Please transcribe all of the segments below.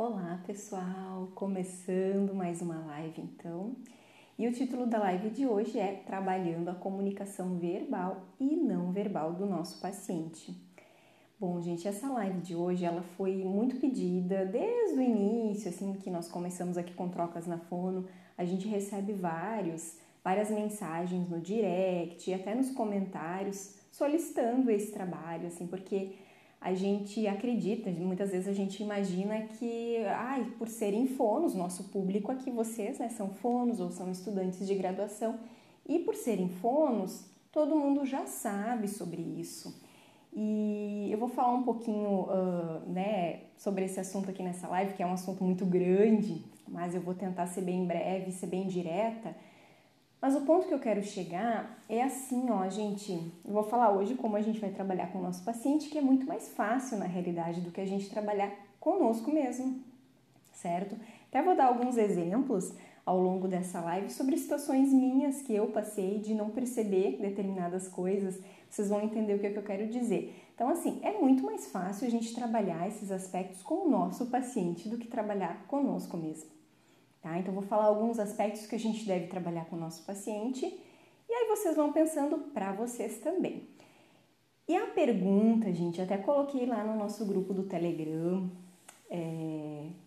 Olá pessoal, começando mais uma live então, e o título da live de hoje é Trabalhando a comunicação verbal e não verbal do nosso paciente. Bom gente, essa live de hoje ela foi muito pedida desde o início, assim que nós começamos aqui com Trocas na Fono, a gente recebe várias mensagens no direct e até nos comentários solicitando esse trabalho, assim, porque a gente acredita, muitas vezes a gente imagina que, por serem fonos, nosso público aqui, vocês, né, são fonos ou são estudantes de graduação, e por serem fonos, todo mundo já sabe sobre isso. E eu vou falar um pouquinho, sobre esse assunto aqui nessa live, que é um assunto muito grande, mas eu vou tentar ser bem breve, ser bem direta. Mas o ponto que eu quero chegar é assim, ó, gente, eu vou falar hoje como a gente vai trabalhar com o nosso paciente, que é muito mais fácil na realidade do que a gente trabalhar conosco mesmo, certo? Até vou dar alguns exemplos ao longo dessa live sobre situações minhas que eu passei de não perceber determinadas coisas, vocês vão entender o que eu quero dizer. Então, assim, é muito mais fácil a gente trabalhar esses aspectos com o nosso paciente do que trabalhar conosco mesmo. Tá? Então, vou falar alguns aspectos que a gente deve trabalhar com o nosso paciente e aí vocês vão pensando para vocês também. E a pergunta, gente, até coloquei lá no nosso grupo do Telegram,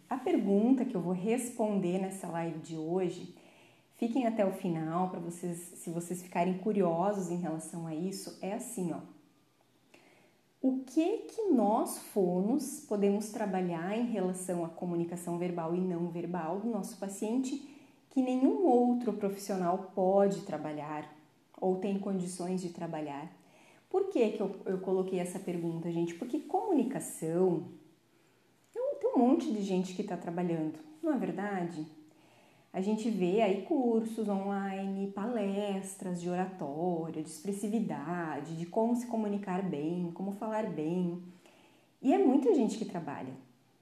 a pergunta que eu vou responder nessa live de hoje, fiquem até o final para vocês, se vocês ficarem curiosos em relação a isso, é assim, ó. O que nós fonos podemos trabalhar em relação à comunicação verbal e não verbal do nosso paciente que nenhum outro profissional pode trabalhar ou tem condições de trabalhar? Por que eu coloquei essa pergunta, gente? Porque comunicação, tem um monte de gente que está trabalhando, não é verdade? A gente vê aí cursos online, palestras de oratória, de expressividade, de como se comunicar bem, como falar bem. E é muita gente que trabalha.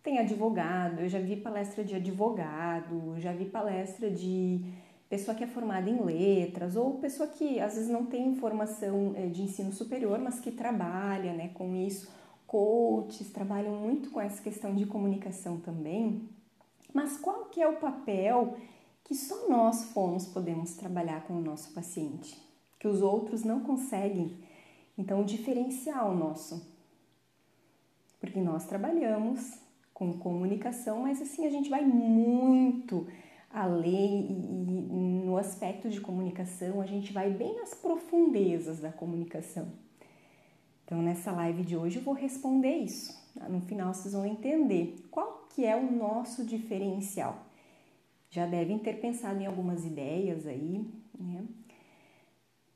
Tem advogado, eu já vi palestra de advogado, já vi palestra de pessoa que é formada em letras, ou pessoa que às vezes não tem formação de ensino superior, mas que trabalha, né, com isso. Coaches trabalham muito com essa questão de comunicação também. Mas qual que é o papel que só nós fonos podemos trabalhar com o nosso paciente, que os outros não conseguem? Então, o diferencial nosso, porque nós trabalhamos com comunicação, mas assim a gente vai muito além e no aspecto de comunicação a gente vai bem nas profundezas da comunicação. Então, nessa live de hoje eu vou responder isso. No final vocês vão entender qual que é o nosso diferencial. Já devem ter pensado em algumas ideias aí, né?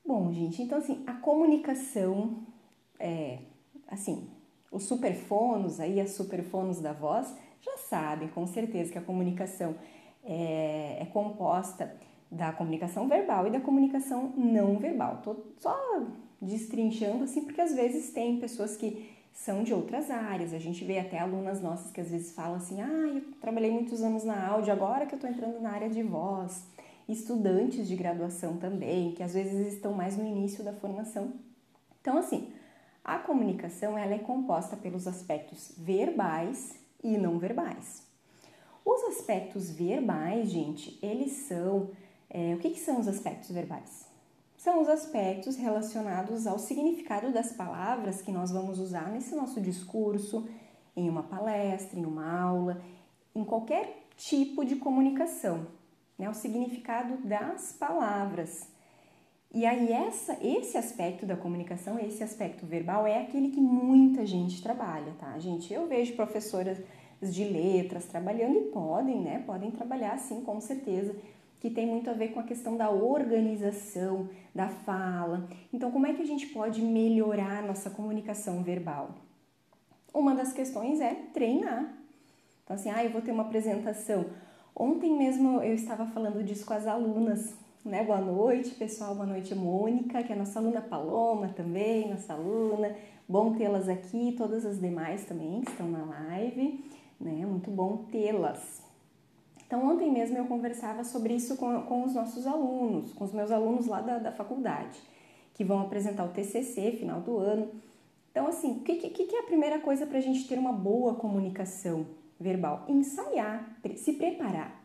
Bom, gente, então assim, a comunicação os superfonos aí, as superfonos da voz, já sabem com certeza que a comunicação é composta da comunicação verbal e da comunicação não verbal. Tô só destrinchando assim, porque às vezes tem pessoas que são de outras áreas. A gente vê até alunas nossas que às vezes falam assim, eu trabalhei muitos anos na áudio, agora que eu tô entrando na área de voz. Estudantes de graduação também, que às vezes estão mais no início da formação. Então, assim, a comunicação ela é composta pelos aspectos verbais e não verbais. Os aspectos verbais, gente, eles são... o que são os aspectos verbais? São os aspectos relacionados ao significado das palavras que nós vamos usar nesse nosso discurso, em uma palestra, em uma aula, em qualquer tipo de comunicação, né? O significado das palavras. E aí esse aspecto da comunicação, esse aspecto verbal é aquele que muita gente trabalha, tá, gente? Eu vejo professoras de letras trabalhando e podem trabalhar sim, com certeza, que tem muito a ver com a questão da organização, da fala. Então, como é que a gente pode melhorar a nossa comunicação verbal? Uma das questões é treinar. Então, assim, eu vou ter uma apresentação. Ontem mesmo eu estava falando disso com as alunas, né? Boa noite, pessoal. Boa noite, Mônica, que é a nossa aluna Paloma também, nossa aluna. Bom tê-las aqui, todas as demais também que estão na live, né? Muito bom tê-las. Então, ontem mesmo eu conversava sobre isso com os nossos alunos, com os meus alunos lá da faculdade, que vão apresentar o TCC, final do ano. Então, assim, o que é a primeira coisa para a gente ter uma boa comunicação verbal? Ensaiar, se preparar.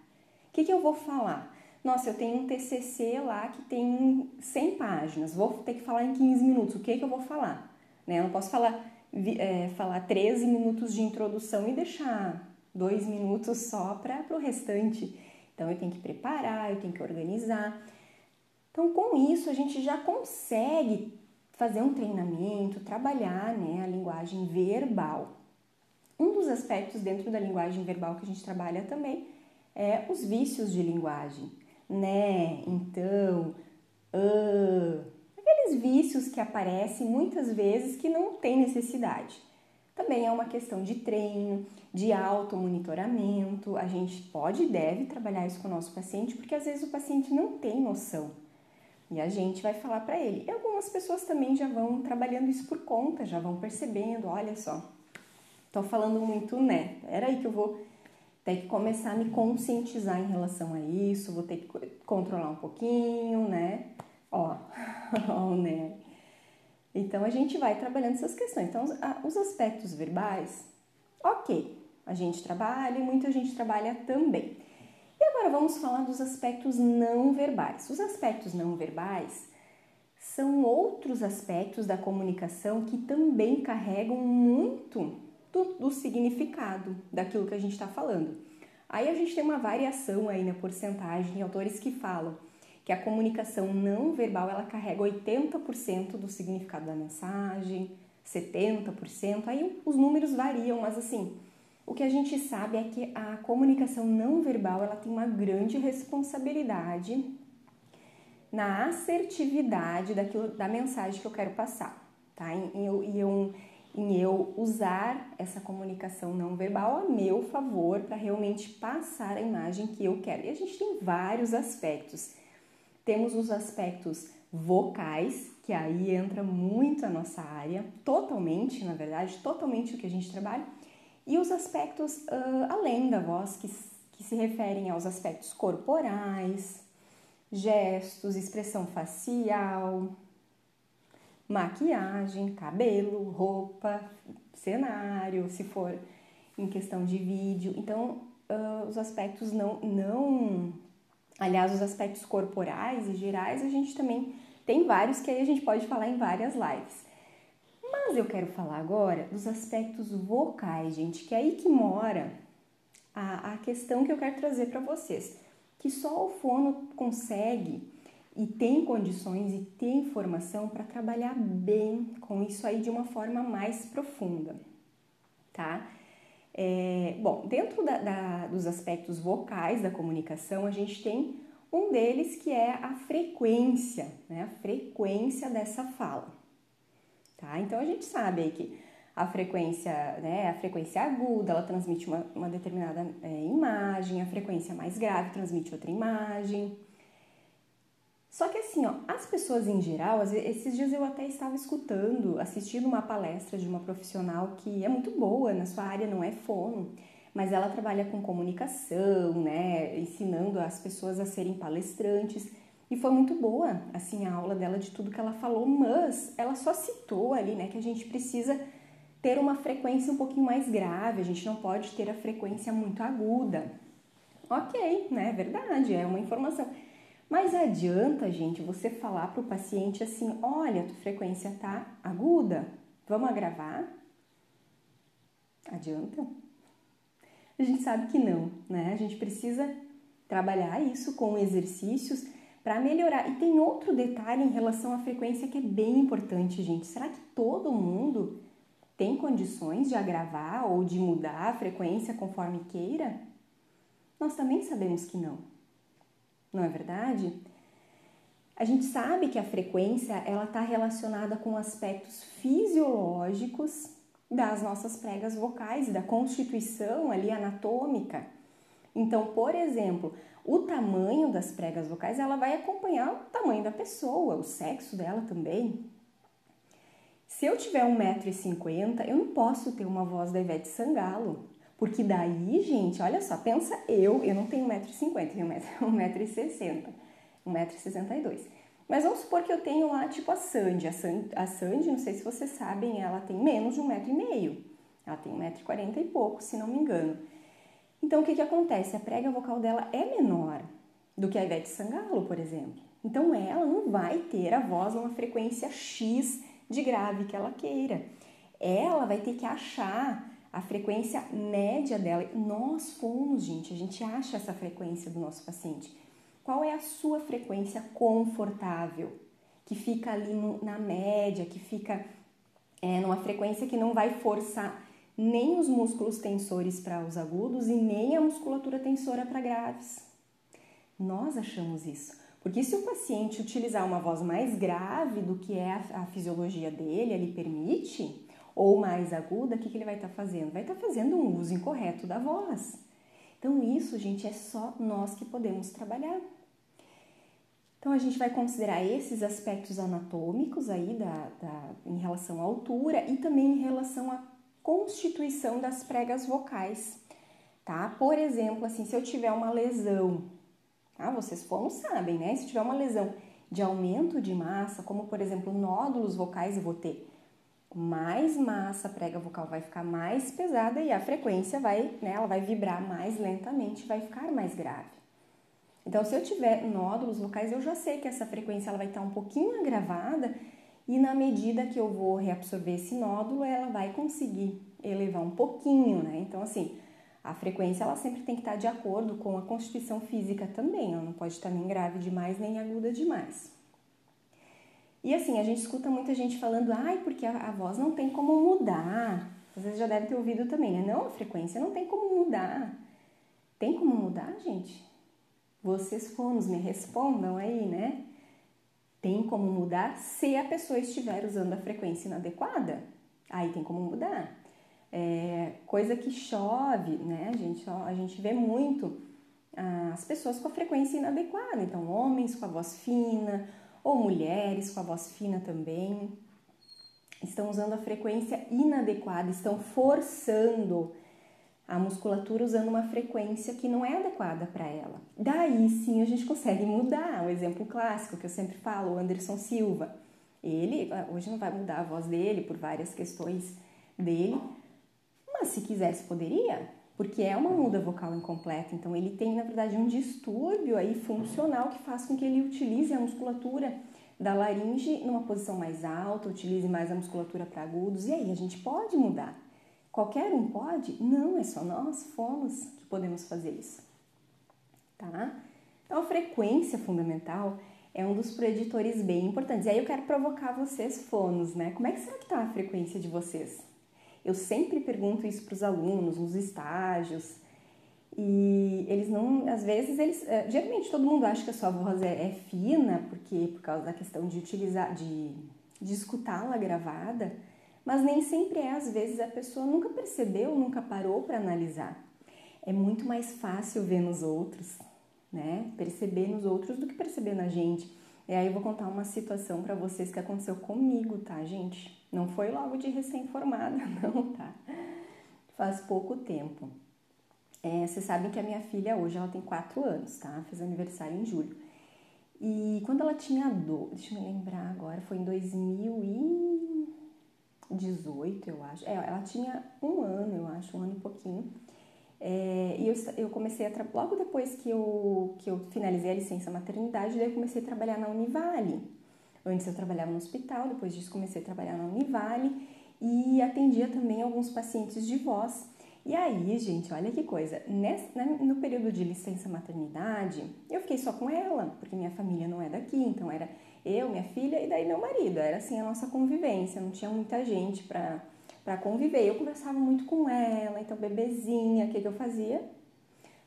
O que eu vou falar? Nossa, eu tenho um TCC lá que tem 100 páginas, vou ter que falar em 15 minutos, o que eu vou falar? Né? Eu não posso falar 13 minutos de introdução e deixar 2 minutos só para o restante. Então, eu tenho que preparar, eu tenho que organizar. Então, com isso, a gente já consegue fazer um treinamento, trabalhar, né, a linguagem verbal. Um dos aspectos dentro da linguagem verbal que a gente trabalha também é os vícios de linguagem, né, então, aqueles vícios que aparecem muitas vezes que não tem necessidade. Também é uma questão de treino, de automonitoramento. A gente pode e deve trabalhar isso com o nosso paciente, porque às vezes o paciente não tem noção. E a gente vai falar para ele. E algumas pessoas também já vão trabalhando isso por conta, já vão percebendo, olha só, tô falando muito né, era aí que eu vou ter que começar a me conscientizar em relação a isso, vou ter que controlar um pouquinho, né, ó né. Então, a gente vai trabalhando essas questões. Então, os aspectos verbais, ok, a gente trabalha e muita gente trabalha também. E agora vamos falar dos aspectos não verbais. Os aspectos não verbais são outros aspectos da comunicação que também carregam muito do significado daquilo que a gente está falando. Aí a gente tem uma variação aí na porcentagem de autores que falam que a comunicação não verbal ela carrega 80% do significado da mensagem, 70%, aí os números variam, mas assim, o que a gente sabe é que a comunicação não verbal ela tem uma grande responsabilidade na assertividade da mensagem que eu quero passar, tá? Em eu usar essa comunicação não verbal a meu favor para realmente passar a imagem que eu quero. E a gente tem vários aspectos. Temos os aspectos vocais, que aí entra muito a nossa área, totalmente, na verdade, totalmente o que a gente trabalha, e os aspectos além da voz, que se referem aos aspectos corporais, gestos, expressão facial, maquiagem, cabelo, roupa, cenário, se for em questão de vídeo. Então, os aspectos aliás, os aspectos corporais e gerais, a gente também tem vários que aí a gente pode falar em várias lives. Mas eu quero falar agora dos aspectos vocais, gente, que é aí que mora a questão que eu quero trazer para vocês. Que só o fono consegue e tem condições e tem formação para trabalhar bem com isso aí de uma forma mais profunda, tá? Bom, dentro dos aspectos vocais da comunicação, a gente tem um deles que é a frequência, né? A frequência dessa fala, tá? Então, a gente sabe aí que a frequência, né, a frequência aguda, ela transmite uma determinada imagem, a frequência mais grave transmite outra imagem. Só que assim, ó, as pessoas em geral, esses dias eu até estava assistindo uma palestra de uma profissional que é muito boa na sua área, não é fono, mas ela trabalha com comunicação, né, ensinando as pessoas a serem palestrantes, e foi muito boa, assim, a aula dela de tudo que ela falou, mas ela só citou ali, né, que a gente precisa ter uma frequência um pouquinho mais grave, a gente não pode ter a frequência muito aguda. Ok, né, é verdade, é uma informação. Mas adianta, gente, você falar para o paciente assim, olha, a tua frequência tá aguda, vamos agravar? Adianta? A gente sabe que não, né? A gente precisa trabalhar isso com exercícios para melhorar. E tem outro detalhe em relação à frequência que é bem importante, gente. Será que todo mundo tem condições de agravar ou de mudar a frequência conforme queira? Nós também sabemos que não. Não é verdade? A gente sabe que a frequência ela está relacionada com aspectos fisiológicos das nossas pregas vocais, da constituição ali anatômica. Então, por exemplo, o tamanho das pregas vocais ela vai acompanhar o tamanho da pessoa, o sexo dela também. Se eu tiver 1,50 m, eu não posso ter uma voz da Ivete Sangalo. Porque daí, gente, olha só, pensa eu não tenho 1,50 m, tenho 1,60 m, 1,62 m. Mas vamos supor que eu tenho lá, tipo, a Sandy. A Sandy, não sei se vocês sabem, ela tem menos de 1,5 m. Ela tem 1,40 m e pouco, se não me engano. Então, o que acontece? A prega vocal dela é menor do que a Ivete Sangalo, por exemplo. Então, ela não vai ter a voz numa frequência X de grave que ela queira. Ela vai ter que achar a frequência média dela. Nós fomos, gente, a gente acha essa frequência do nosso paciente. Qual é a sua frequência confortável? Que fica ali na média, que fica numa frequência que não vai forçar nem os músculos tensores para os agudos e nem a musculatura tensora para graves. Nós achamos isso. Porque se o paciente utilizar uma voz mais grave do que é a fisiologia dele, ele permite, ou mais aguda, o que ele vai estar fazendo? Vai estar fazendo um uso incorreto da voz. Então isso, gente, é só nós que podemos trabalhar. Então a gente vai considerar esses aspectos anatômicos aí em relação à altura e também em relação à constituição das pregas vocais, tá? Por exemplo, assim, se eu tiver uma lesão, vocês fonos sabem, né? Se tiver uma lesão de aumento de massa, como por exemplo nódulos vocais, eu vou ter mais massa, a prega vocal vai ficar mais pesada e a frequência ela vai vibrar mais lentamente, vai ficar mais grave. Então, se eu tiver nódulos vocais, eu já sei que essa frequência ela vai estar um pouquinho agravada e na medida que eu vou reabsorver esse nódulo, ela vai conseguir elevar um pouquinho, né? Então, assim, a frequência ela sempre tem que estar de acordo com a constituição física também, ela não pode estar nem grave demais, nem aguda demais. E assim, a gente escuta muita gente falando, porque a voz não tem como mudar. Vocês já devem ter ouvido também, né? Não, a frequência não tem como mudar. Tem como mudar, gente? Vocês fonos me respondam aí, né? Tem como mudar se a pessoa estiver usando a frequência inadequada. Aí tem como mudar. Coisa que chove, né, gente? A gente vê muito as pessoas com a frequência inadequada. Então, homens com a voz fina ou mulheres com a voz fina também estão usando a frequência inadequada, estão forçando a musculatura usando uma frequência que não é adequada para ela. Daí sim a gente consegue mudar. O exemplo clássico que eu sempre falo, o Anderson Silva. Ele hoje não vai mudar a voz dele por várias questões dele, mas se quisesse poderia, porque é uma muda vocal incompleta. Então ele tem na verdade um distúrbio aí funcional que faz com que ele utilize a musculatura da laringe numa posição mais alta, utilize mais a musculatura para agudos, e aí a gente pode mudar. Qualquer um pode? Não, é só nós, fonos, que podemos fazer isso, tá? Então, a frequência fundamental é um dos preditores bem importantes. E aí eu quero provocar vocês, fonos, né? Como é que será que tá a frequência de vocês? Eu sempre pergunto isso para os alunos, nos estágios, e eles não, às vezes, geralmente todo mundo acha que a sua voz é fina, porque por causa da questão de utilizar, de escutá-la gravada, mas nem sempre às vezes a pessoa nunca percebeu, nunca parou para analisar. É muito mais fácil ver nos outros, né? Perceber nos outros do que perceber na gente. E aí eu vou contar uma situação para vocês que aconteceu comigo, tá, gente? Não foi logo de recém-formada, não, tá? Faz pouco tempo. Vocês sabem que a minha filha hoje, ela tem 4 anos, tá? Fez aniversário em julho. E quando ela tinha deixa eu me lembrar agora, foi em 2018, eu acho. Ela tinha 1 ano, eu acho, 1 ano e pouquinho. E eu comecei logo depois que eu finalizei a licença maternidade, daí eu comecei a trabalhar na Univale. Antes eu trabalhava no hospital, depois disso comecei a trabalhar na Univale e atendia também alguns pacientes de voz. E aí, gente, olha que coisa, no período de licença maternidade, eu fiquei só com ela, porque minha família não é daqui, então era eu, minha filha e daí meu marido, era assim a nossa convivência, não tinha muita gente para conviver. Eu conversava muito com ela, então bebezinha, o que eu fazia?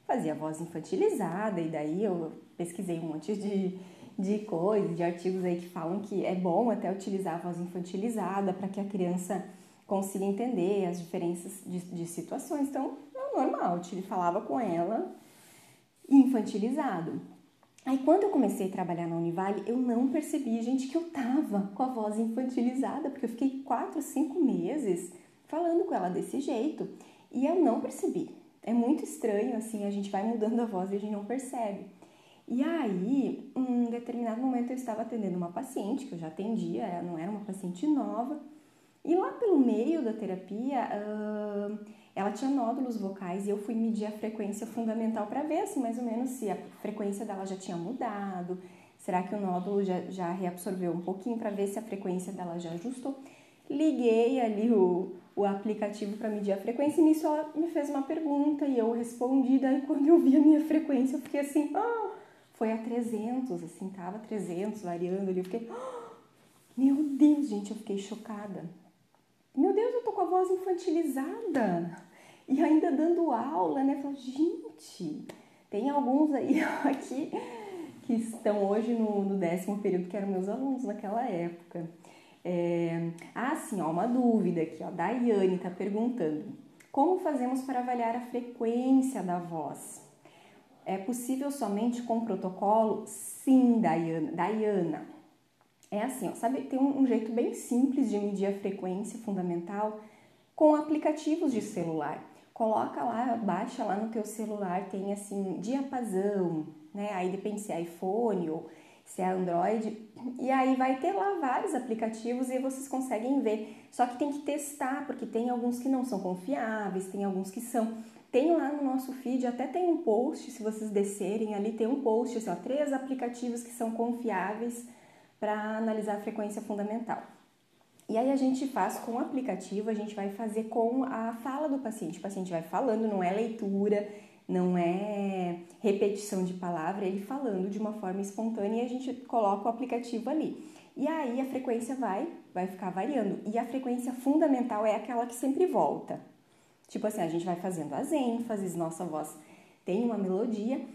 Fazia voz infantilizada, e daí eu pesquisei um monte de coisas, de artigos aí que falam que é bom até utilizar a voz infantilizada para que a criança consiga entender as diferenças de situações. Então, é normal, eu falava com ela infantilizado. Aí, quando eu comecei a trabalhar na Univale, eu não percebi, gente, que eu tava com a voz infantilizada, porque eu fiquei 4, 5 meses falando com ela desse jeito e eu não percebi. É muito estranho, assim, a gente vai mudando a voz e a gente não percebe. E aí, em um determinado momento, eu estava atendendo uma paciente, que eu já atendia, ela não era uma paciente nova, e lá pelo meio da terapia, ela tinha nódulos vocais e eu fui medir a frequência fundamental para ver, assim, mais ou menos se a frequência dela já tinha mudado, será que o nódulo já reabsorveu um pouquinho para ver se a frequência dela já ajustou. Liguei ali o aplicativo para medir a frequência e nisso ela me fez uma pergunta e eu respondi, daí quando eu vi a minha frequência eu fiquei assim, foi a 300, assim, tava 300 variando ali, eu fiquei, meu Deus, gente, eu fiquei chocada. Meu Deus, eu tô com a voz infantilizada e ainda dando aula, né? Falei, gente, tem alguns aí aqui que estão hoje no 10º período, que eram meus alunos naquela época. Sim, uma dúvida aqui, Daiane tá perguntando, como fazemos para avaliar a frequência da voz? É possível somente com protocolo? Sim, Daiana. É assim, sabe, tem um jeito bem simples de medir a frequência fundamental com aplicativos de celular. Coloca lá, baixa lá no teu celular, tem assim, diapasão, né? Aí depende se é iPhone ou se é Android. E aí vai ter lá vários aplicativos e vocês conseguem ver. Só que tem que testar, porque tem alguns que não são confiáveis, tem alguns que são. Tem lá no nosso feed, até tem um post, se vocês descerem ali, tem um post, assim, 3 aplicativos que são confiáveis para analisar a frequência fundamental. E aí a gente faz com o aplicativo, a gente vai fazer com a fala do paciente. O paciente vai falando, não é leitura, não é repetição de palavra, ele falando de uma forma espontânea e a gente coloca o aplicativo ali. E aí a frequência vai ficar variando. E a frequência fundamental é aquela que sempre volta. Tipo assim, a gente vai fazendo as ênfases, nossa voz tem uma melodia.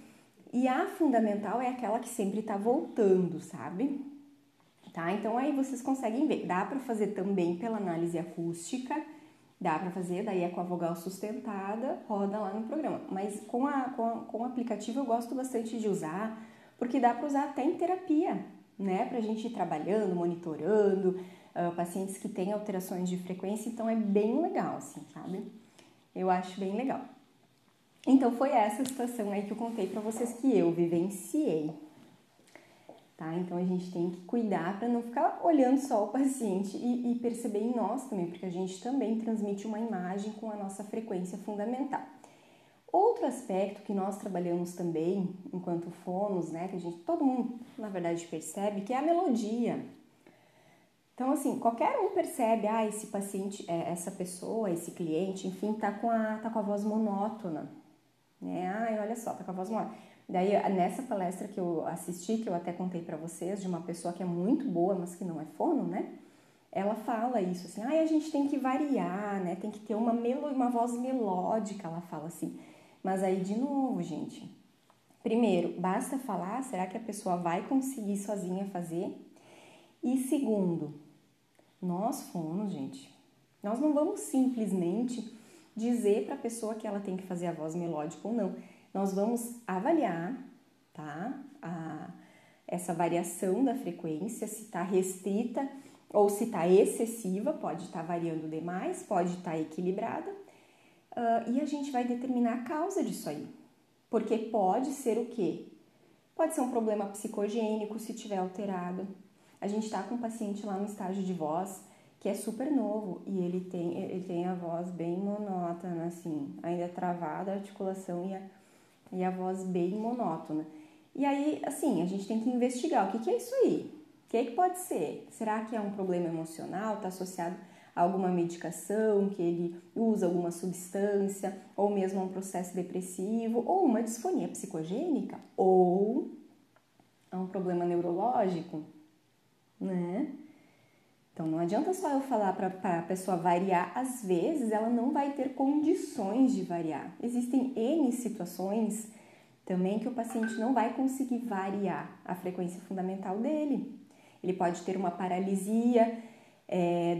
E a fundamental é aquela que sempre tá voltando, sabe? Tá? Então aí vocês conseguem ver. Dá para fazer também pela análise acústica, dá para fazer, daí é com a vogal sustentada, roda lá no programa. Mas com o aplicativo eu gosto bastante de usar, porque dá para usar até em terapia, né? Pra gente ir trabalhando, monitorando, pacientes que têm alterações de frequência, então é bem legal, assim, sabe? Eu acho bem legal. Então foi essa situação aí que eu contei para vocês que eu vivenciei. Tá? Então a gente tem que cuidar para não ficar olhando só o paciente e perceber em nós também, porque a gente também transmite uma imagem com a nossa frequência fundamental. Outro aspecto que nós trabalhamos também enquanto fonos, né, que todo mundo na verdade percebe, que é a melodia. Então assim, qualquer um percebe, esse paciente, essa pessoa, esse cliente, enfim, tá com a voz monótona, né? Olha só, tá com a voz monótona. Daí, nessa palestra que eu assisti, que eu até contei para vocês, de uma pessoa que é muito boa, mas que não é fono, né? Ela fala isso, assim, a gente tem que variar, né? Tem que ter uma voz melódica, ela fala assim. Mas aí, de novo, gente, primeiro, basta falar, será que a pessoa vai conseguir sozinha fazer? E segundo, nós fonos, gente, nós não vamos simplesmente dizer para a pessoa que ela tem que fazer a voz melódica ou não. Nós vamos avaliar, tá? Essa variação da frequência, se está restrita ou se está excessiva, pode estar variando demais, pode estar equilibrada, e a gente vai determinar a causa disso aí. Porque pode ser o quê? Pode ser um problema psicogênico se tiver alterado. A gente está com um paciente lá no estágio de voz que é super novo e ele tem a voz bem monótona, assim, ainda travada a articulação e a voz bem monótona. E aí, assim, a gente tem que investigar o que é isso aí. O que pode ser? Será que é um problema emocional? Está associado a alguma medicação, que ele usa alguma substância, ou mesmo a um processo depressivo, ou uma disfonia psicogênica, ou a um problema neurológico, né? Então, não adianta só eu falar para a pessoa variar, às vezes ela não vai ter condições de variar. Existem N situações também que o paciente não vai conseguir variar a frequência fundamental dele. Ele pode ter uma paralisia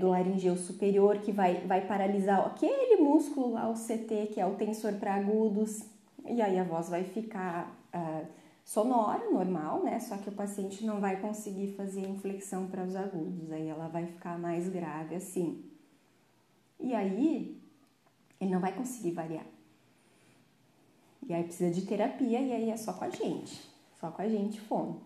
do laringeu superior que vai paralisar aquele músculo lá, o CT, que é o tensor para agudos, e aí a voz vai ficar sonora, normal, né? Só que o paciente não vai conseguir fazer inflexão para os agudos, aí ela vai ficar mais grave assim. E aí ele não vai conseguir variar. E aí precisa de terapia e aí é só com a gente, fono.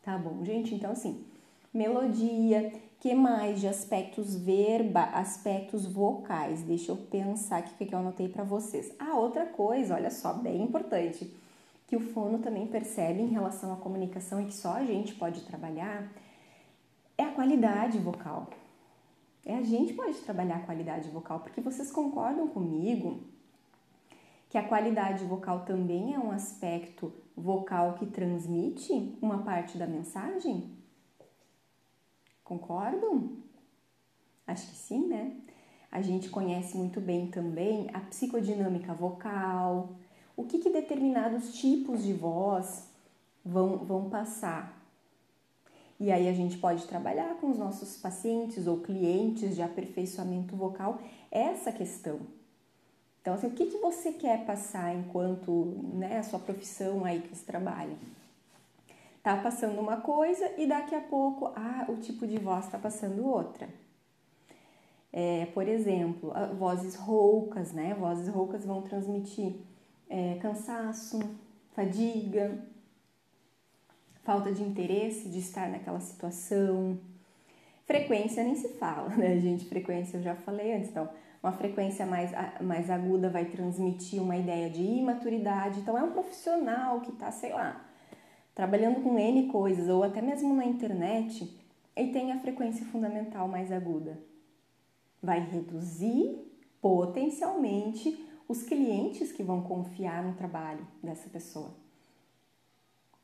Tá bom, gente? Então assim, melodia, Que mais de aspectos aspectos vocais? Deixa eu pensar aqui o que eu anotei para vocês. Outra coisa, olha só, bem importante, que o fono também percebe em relação à comunicação e que só a gente pode trabalhar, é a qualidade vocal. A gente pode trabalhar a qualidade vocal, porque vocês concordam comigo que a qualidade vocal também é um aspecto vocal que transmite uma parte da mensagem? Concordam? Acho que sim, né? A gente conhece muito bem também a psicodinâmica vocal, o que determinados tipos de voz vão passar. E aí a gente pode trabalhar com os nossos pacientes ou clientes de aperfeiçoamento vocal essa questão. Então, assim, o que você quer passar enquanto, né, a sua profissão aí que você trabalha? Tá passando uma coisa e daqui a pouco, o tipo de voz tá passando outra. Por exemplo, vozes roucas, né? Vozes roucas vão transmitir cansaço, fadiga, falta de interesse de estar naquela situação. Frequência nem se fala, né, gente? Frequência eu já falei antes. Então, uma frequência mais aguda vai transmitir uma ideia de imaturidade. Então, é um profissional que está, sei lá, trabalhando com N coisas, ou até mesmo na internet, e tem a frequência fundamental mais aguda. Vai reduzir potencialmente os clientes que vão confiar no trabalho dessa pessoa.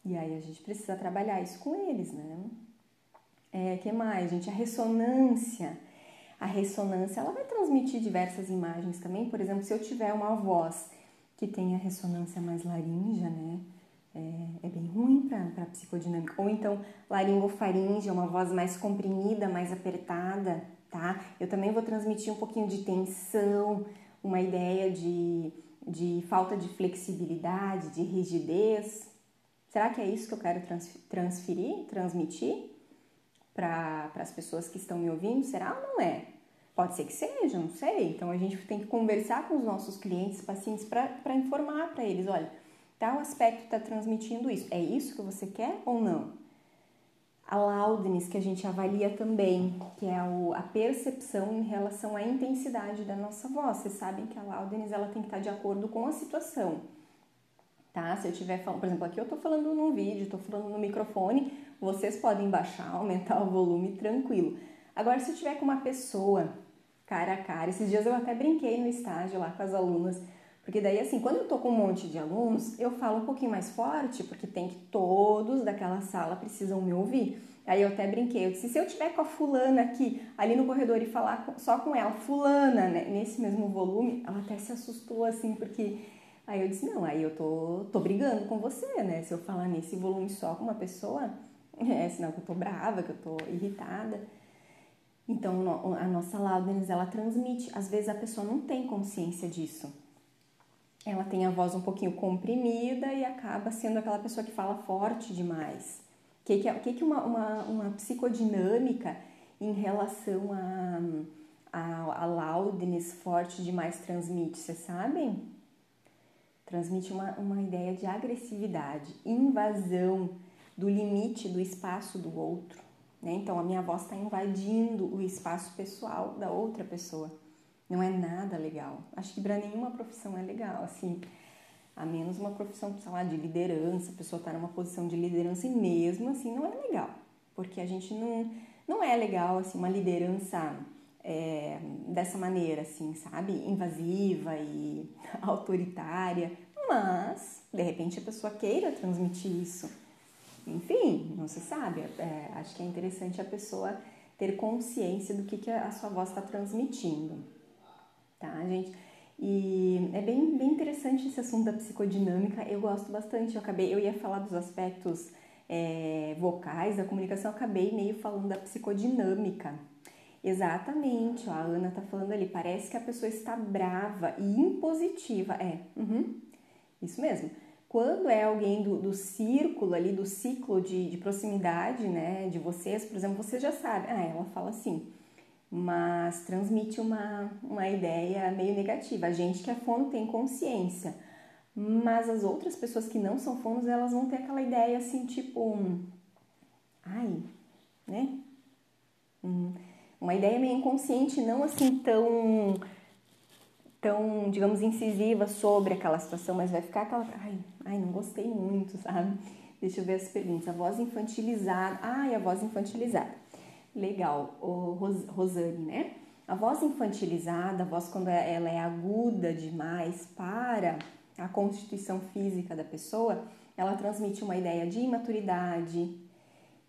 E aí a gente precisa trabalhar isso com eles, né? Que mais, gente? A ressonância. A ressonância, ela vai transmitir diversas imagens também. Por exemplo, se eu tiver uma voz que tenha ressonância mais laríngea, né? É bem ruim para psicodinâmica. Ou então, laringofaringe, uma voz mais comprimida, mais apertada, tá? Eu também vou transmitir um pouquinho de tensão, uma ideia de falta de flexibilidade, de rigidez. Será que é isso que eu quero transmitir para as pessoas que estão me ouvindo? Será ou não é? Pode ser que seja, não sei. Então, a gente tem que conversar com os nossos clientes, pacientes, para informar para eles, olha, tal aspecto está transmitindo isso. É isso que você quer ou não? A loudness, que a gente avalia também, que é a percepção em relação à intensidade da nossa voz. Vocês sabem que a loudness ela tem que estar de acordo com a situação. Tá? Se eu estiver falando, por exemplo, aqui eu estou falando num vídeo, estou falando no microfone, vocês podem baixar, aumentar o volume tranquilo. Agora, se eu estiver com uma pessoa cara a cara, esses dias eu até brinquei no estágio lá com as alunas, porque daí assim, quando eu tô com um monte de alunos, eu falo um pouquinho mais forte, porque tem que todos daquela sala precisam me ouvir. Aí eu até brinquei, eu disse, se eu tiver com a fulana aqui, ali no corredor e falar só com ela, fulana, né, nesse mesmo volume, ela até se assustou assim, porque... Aí eu disse, não, aí eu tô brigando com você, né, se eu falar nesse volume só com uma pessoa, sinal que eu tô brava, que eu tô irritada. Então, a nossa loudness, ela transmite, às vezes a pessoa não tem consciência disso. Ela tem a voz um pouquinho comprimida e acaba sendo aquela pessoa que fala forte demais. O que uma psicodinâmica em relação a loudness forte demais transmite, vocês sabem? Transmite uma ideia de agressividade, invasão do limite do espaço do outro, né? Então, a minha voz está invadindo o espaço pessoal da outra pessoa. Não é nada legal. Acho que para nenhuma profissão é legal, assim, a menos uma profissão, sei lá, de liderança, a pessoa está numa posição de liderança e mesmo assim não é legal, porque a gente não é legal, assim, uma liderança dessa maneira, assim, sabe? Invasiva e autoritária, mas, de repente, a pessoa queira transmitir isso. Enfim, não se sabe. Acho que é interessante a pessoa ter consciência do que a sua voz está transmitindo, tá, gente? E é bem interessante esse assunto da psicodinâmica, eu gosto bastante. Eu ia falar dos aspectos vocais da comunicação, eu acabei meio falando da psicodinâmica. Exatamente, ó, a Ana tá falando ali, parece que a pessoa está brava e impositiva. Isso mesmo. Quando é alguém do círculo ali, do ciclo de proximidade, né, de vocês, por exemplo, você já sabe, ela fala assim, mas transmite uma ideia meio negativa. A gente que é fono tem consciência, mas as outras pessoas que não são fonos, elas vão ter aquela ideia assim, tipo, né? Uma ideia meio inconsciente, não assim tão, digamos, incisiva sobre aquela situação, mas vai ficar aquela, ai, não gostei muito, sabe? Deixa eu ver as perguntas. A voz infantilizada. A voz infantilizada. Legal, Rosane, né? A voz infantilizada, a voz quando ela é aguda demais para a constituição física da pessoa, ela transmite uma ideia de imaturidade,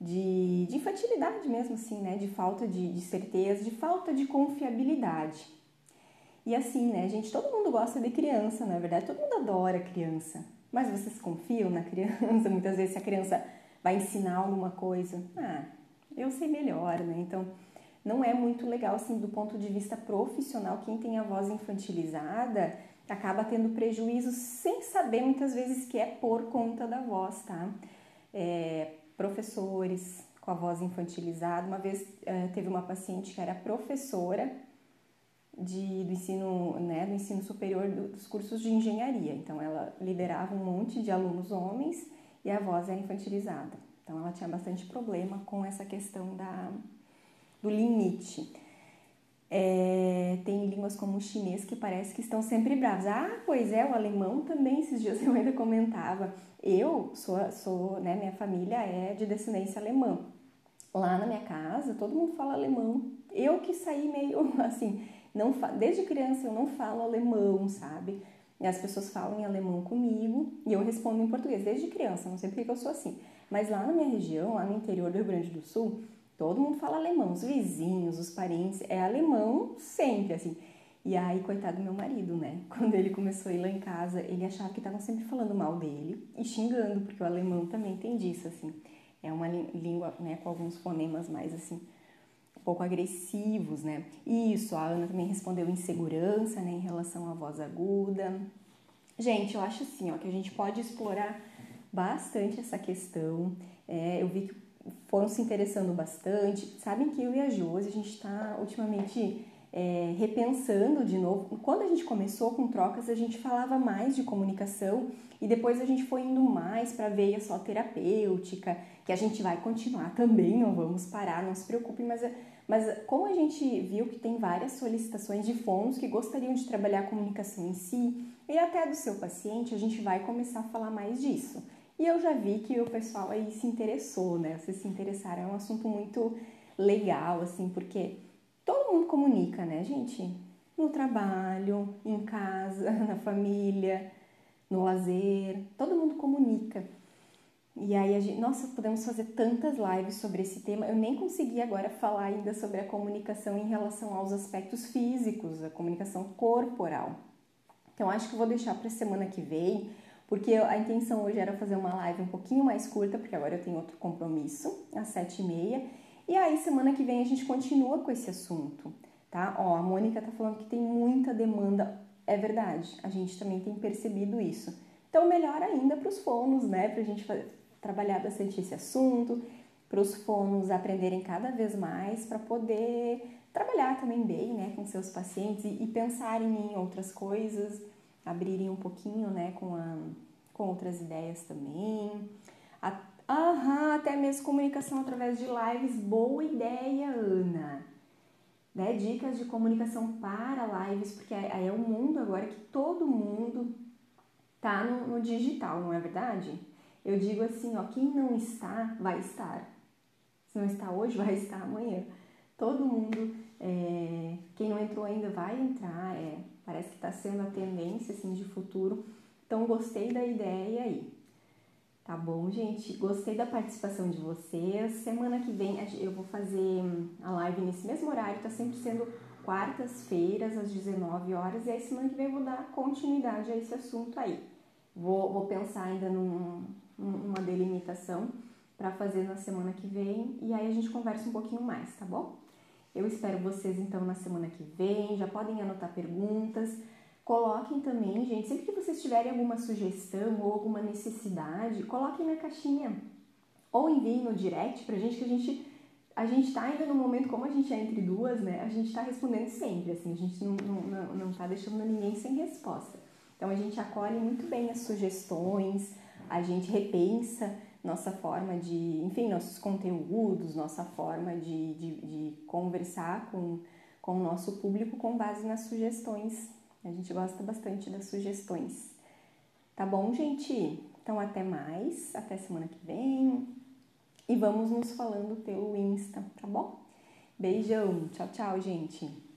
de infantilidade mesmo, assim, né? De falta de certeza, de falta de confiabilidade. E assim, né, gente, todo mundo gosta de criança, na verdade, todo mundo adora criança. Mas vocês confiam na criança? Muitas vezes se a criança vai ensinar alguma coisa, eu sei melhor, né? Então, não é muito legal, assim, do ponto de vista profissional, quem tem a voz infantilizada acaba tendo prejuízo sem saber, muitas vezes, que é por conta da voz, tá? Professores com a voz infantilizada. Uma vez teve uma paciente que era professora do ensino superior dos cursos de engenharia. Então, ela liderava um monte de alunos homens e a voz era infantilizada. Então, ela tinha bastante problema com essa questão do limite. Tem línguas como o chinês que parece que estão sempre bravos. Pois é, o alemão também, esses dias eu ainda comentava. Eu sou, né, minha família é de descendência alemã. Lá na minha casa, todo mundo fala alemão. Eu que saí meio assim, desde criança eu não falo alemão, sabe? E as pessoas falam em alemão comigo e eu respondo em português desde criança, não sei porque eu sou assim. Mas lá na minha região, lá no interior do Rio Grande do Sul, todo mundo fala alemão, os vizinhos, os parentes, é alemão sempre, assim. E aí, coitado do meu marido, né? Quando ele começou a ir lá em casa, ele achava que estavam sempre falando mal dele e xingando, porque o alemão também tem disso, assim. É uma língua, né, com alguns fonemas mais, assim, um pouco agressivos, né? Isso, a Ana também respondeu insegurança, né, em relação à voz aguda. Gente, eu acho assim, ó, que a gente pode explorar bastante essa questão. Eu vi que foram se interessando bastante. Sabem que eu e a Josi, a gente está ultimamente repensando de novo. Quando a gente começou com trocas, a gente falava mais de comunicação e depois a gente foi indo mais para a veia só terapêutica, que a gente vai continuar também, não vamos parar, não se preocupem, mas como a gente viu que tem várias solicitações de fonos que gostariam de trabalhar a comunicação em si e até do seu paciente, a gente vai começar a falar mais disso. E eu já vi que o pessoal aí se interessou, né? Vocês se interessaram, é um assunto muito legal, assim, porque todo mundo comunica, né, gente? No trabalho, em casa, na família, no lazer, todo mundo comunica. E aí, nossa, podemos fazer tantas lives sobre esse tema. Eu nem consegui agora falar ainda sobre a comunicação em relação aos aspectos físicos, a comunicação corporal. Então, acho que vou deixar para a semana que vem, porque a intenção hoje era fazer uma live um pouquinho mais curta, porque agora eu tenho outro compromisso, às 7h30. E aí, semana que vem, a gente continua com esse assunto, tá? A Mônica tá falando que tem muita demanda. É verdade, a gente também tem percebido isso. Então, melhor ainda para os fonos, né? Para a gente trabalhar bastante esse assunto, para os fonos aprenderem cada vez mais, para poder trabalhar também bem, né, com seus pacientes e pensarem em outras coisas, abrirem um pouquinho, né, com outras ideias também. Até mesmo comunicação através de lives, boa ideia, Ana. Né, dicas de comunicação para lives, porque é um mundo agora que todo mundo tá no digital, não é verdade? Eu digo assim, ó, quem não está, vai estar. Se não está hoje, vai estar amanhã. Todo mundo, quem não entrou ainda vai entrar, parece que está sendo a tendência assim, de futuro. Então, gostei da ideia aí. Tá bom, gente? Gostei da participação de vocês. Semana que vem eu vou fazer a live nesse mesmo horário, tá sempre sendo quartas-feiras, às 19 horas. E aí, semana que vem eu vou dar continuidade a esse assunto aí. Vou pensar ainda numa delimitação para fazer na semana que vem e aí a gente conversa um pouquinho mais, tá bom? Eu espero vocês então na semana que vem, já podem anotar perguntas, coloquem também, gente, sempre que vocês tiverem alguma sugestão ou alguma necessidade, coloquem na caixinha ou enviem no direct pra gente, que a gente tá ainda no momento, como a gente é entre duas, né, a gente tá respondendo sempre, assim, a gente não tá deixando ninguém sem resposta. Então, a gente acolhe muito bem as sugestões, a gente repensa, nossa forma de, enfim, nossos conteúdos, nossa forma de conversar com o nosso público com base nas sugestões. A gente gosta bastante das sugestões. Tá bom, gente? Então, até mais, até semana que vem. E vamos nos falando pelo Insta, tá bom? Beijão, tchau, tchau, gente!